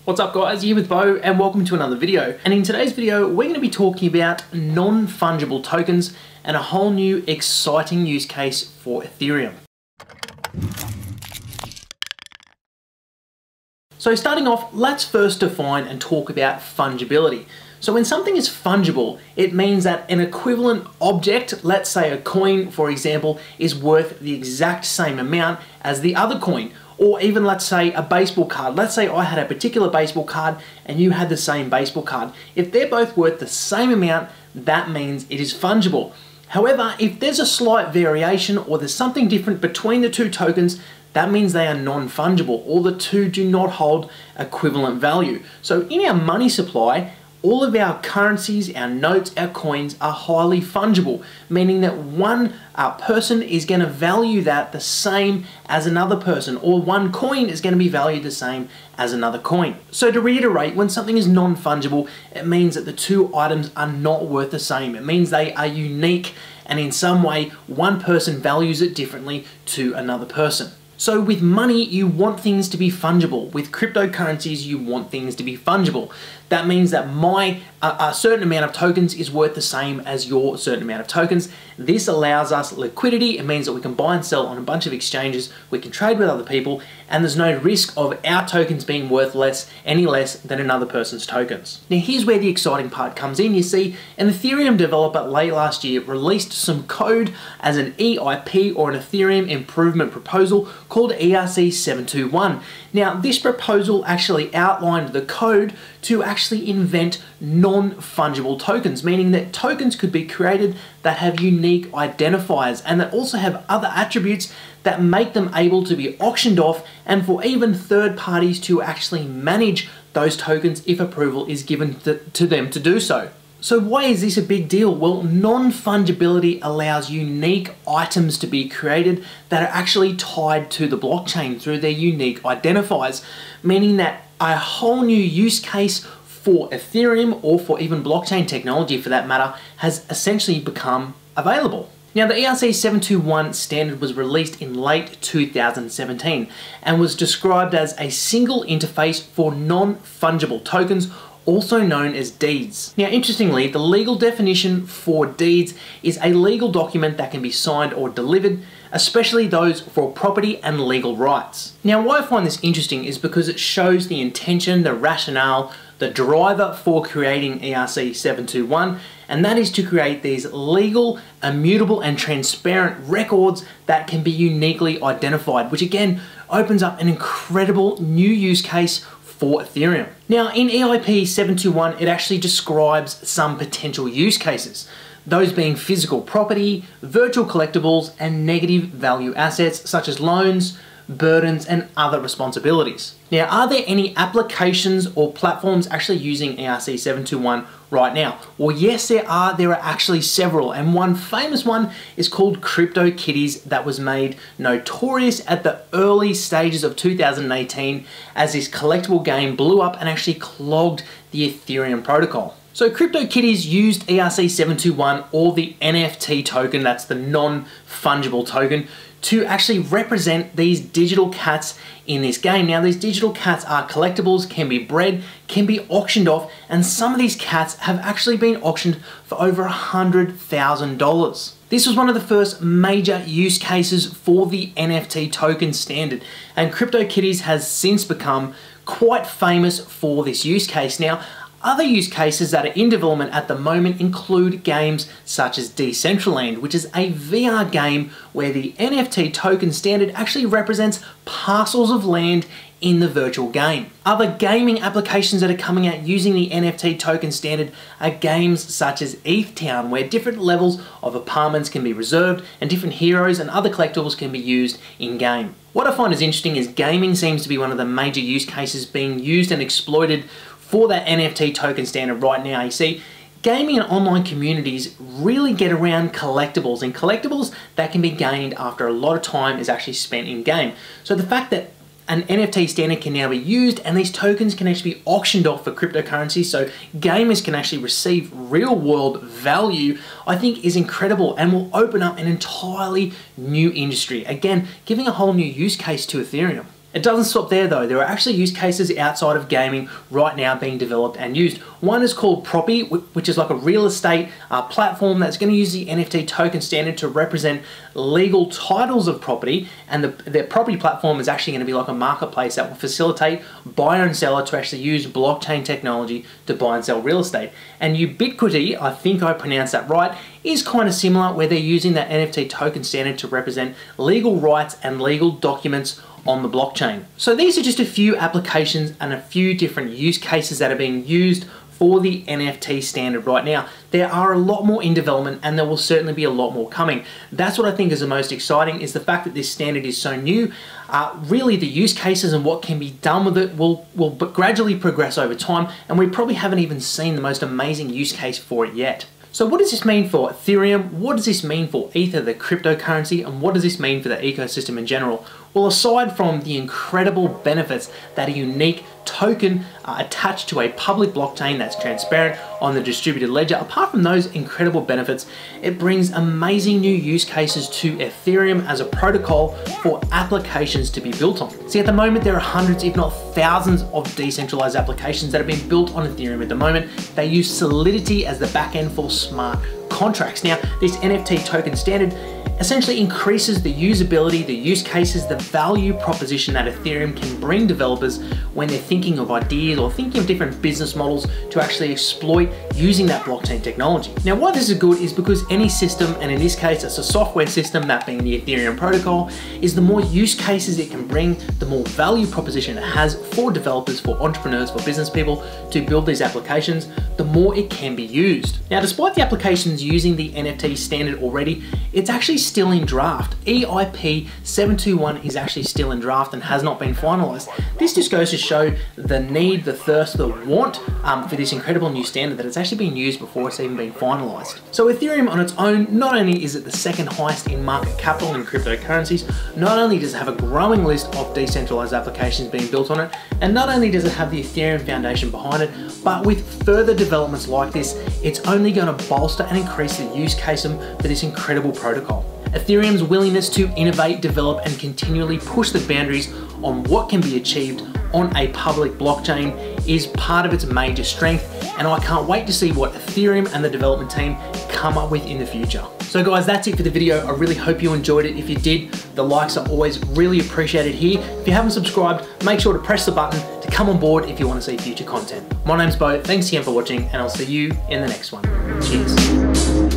What's up guys, here with Bo and welcome to another video. And in today's video, we're going to be talking about non-fungible tokens and a whole new exciting use case for Ethereum. So starting off, let's first define and talk about fungibility. So when something is fungible, it means that an equivalent object, let's say a coin for example, is worth the exact same amount as the other coin. Or even let's say a baseball card. Let's say I had a particular baseball card and you had the same baseball card. If they're both worth the same amount, that means it is fungible. However, if there's a slight variation or there's something different between the two tokens, that means they are non-fungible, or the two do not hold equivalent value. So in our money supply, all of our currencies, our notes, our coins are highly fungible, meaning that one person is going to value that the same as another person, or one coin is going to be valued the same as another coin. So to reiterate, when something is non-fungible, it means that the two items are not worth the same. It means they are unique, and in some way, one person values it differently to another person. So with money, you want things to be fungible. With cryptocurrencies, you want things to be fungible. That means that a certain amount of tokens is worth the same as your certain amount of tokens. This allows us liquidity. It means that we can buy and sell on a bunch of exchanges. We can trade with other people, and there's no risk of our tokens being worth any less than another person's tokens. Now here's where the exciting part comes in. You see, an Ethereum developer late last year released some code as an EIP, or an Ethereum Improvement Proposal, called ERC-721. Now this proposal actually outlined the code to actually invent non-fungible tokens, meaning that tokens could be created that have unique identifiers and that also have other attributes that make them able to be auctioned off, and for even third parties to actually manage those tokens if approval is given to them to do so. So why is this a big deal? Well, non-fungibility allows unique items to be created that are actually tied to the blockchain through their unique identifiers, meaning that a whole new use case for Ethereum, or for even blockchain technology for that matter, has essentially become available. Now the ERC-721 standard was released in late 2017 and was described as a single interface for non-fungible tokens, also known as deeds. Now interestingly, the legal definition for deeds is a legal document that can be signed or delivered, especially those for property and legal rights. Now why I find this interesting is because it shows the intention, the rationale, the driver for creating ERC-721, and that is to create these legal, immutable and transparent records that can be uniquely identified, which again opens up an incredible new use case for Ethereum. Now in EIP 721, it actually describes some potential use cases, those being physical property, virtual collectibles, and negative value assets such as loans, burdens, and other responsibilities. Now, are there any applications or platforms actually using ERC-721 right now? Well, yes, there are. There are actually several, and one famous one is called CryptoKitties, that was made notorious at the early stages of 2018 as this collectible game blew up and actually clogged the Ethereum protocol. So CryptoKitties used ERC-721, or the NFT token, that's the non-fungible token, to actually represent these digital cats in this game. Now these digital cats are collectibles, can be bred, can be auctioned off, and some of these cats have actually been auctioned for over $100,000. This was one of the first major use cases for the NFT token standard, and CryptoKitties has since become quite famous for this use case. Now, other use cases that are in development at the moment include games such as Decentraland, which is a VR game where the NFT token standard actually represents parcels of land in the virtual game. Other gaming applications that are coming out using the NFT token standard are games such as ETHtown, where different levels of apartments can be reserved and different heroes and other collectibles can be used in-game. What I find is interesting is gaming seems to be one of the major use cases being used and exploited for that NFT token standard right now. You see, gaming and online communities really get around collectibles, and collectibles that can be gained after a lot of time is actually spent in game. So the fact that an NFT standard can now be used and these tokens can actually be auctioned off for cryptocurrency, so gamers can actually receive real world value, I think is incredible and will open up an entirely new industry. Again, giving a whole new use case to Ethereum. It doesn't stop there though. There are actually use cases outside of gaming right now being developed and used. One is called Propy, which is like a real estate platform that's going to use the NFT token standard to represent legal titles of property, and their property platform is actually going to be like a marketplace that will facilitate buyer and seller to actually use blockchain technology to buy and sell real estate. And Ubiquity, I think I pronounced that right, is kind of similar, where they're using that NFT token standard to represent legal rights and legal documents on the blockchain. So these are just a few applications and a few different use cases that are being used for the NFT standard right now. There are a lot more in development, and there will certainly be a lot more coming. That's what I think is the most exciting, is the fact that this standard is so new. Really the use cases and what can be done with it will gradually progress over time, and we probably haven't even seen the most amazing use case for it yet. So what does this mean for Ethereum? What does this mean for Ether, the cryptocurrency? And what does this mean for the ecosystem in general? Well, aside from the incredible benefits that a unique token attached to a public blockchain that's transparent on the distributed ledger, apart from those incredible benefits, it brings amazing new use cases to Ethereum as a protocol for applications to be built on. See, at the moment, there are hundreds, if not thousands, of decentralized applications that have been built on Ethereum at the moment. They use Solidity as the backend for smart contracts. Now, this NFT token standard essentially increases the usability, the use cases, the value proposition that Ethereum can bring developers when they're thinking of ideas or thinking of different business models to actually exploit using that blockchain technology. Now, why this is good is because any system, and in this case it's a software system, that being the Ethereum protocol, is the more use cases it can bring, the more value proposition it has for developers, for entrepreneurs, for business people to build these applications, the more it can be used. Now, despite the applications using the NFT standard already, it's actually still in draft. EIP 721 is actually still in draft and has not been finalized. This just goes to show the need, the thirst, the want for this incredible new standard, that it's actually been used before it's even been finalized. So Ethereum on its own, not only is it the second highest in market capital in cryptocurrencies, not only does it have a growing list of decentralized applications being built on it, and not only does it have the Ethereum Foundation behind it, but with further developments like this, it's only going to bolster and increase the use case for this incredible protocol. Ethereum's willingness to innovate, develop, and continually push the boundaries on what can be achieved on a public blockchain is part of its major strength, and I can't wait to see what Ethereum and the development team come up with in the future. So guys, that's it for the video. I really hope you enjoyed it. If you did, the likes are always really appreciated here. If you haven't subscribed, make sure to press the button to come on board if you want to see future content. My name's Bo, thanks again for watching, and I'll see you in the next one. Cheers.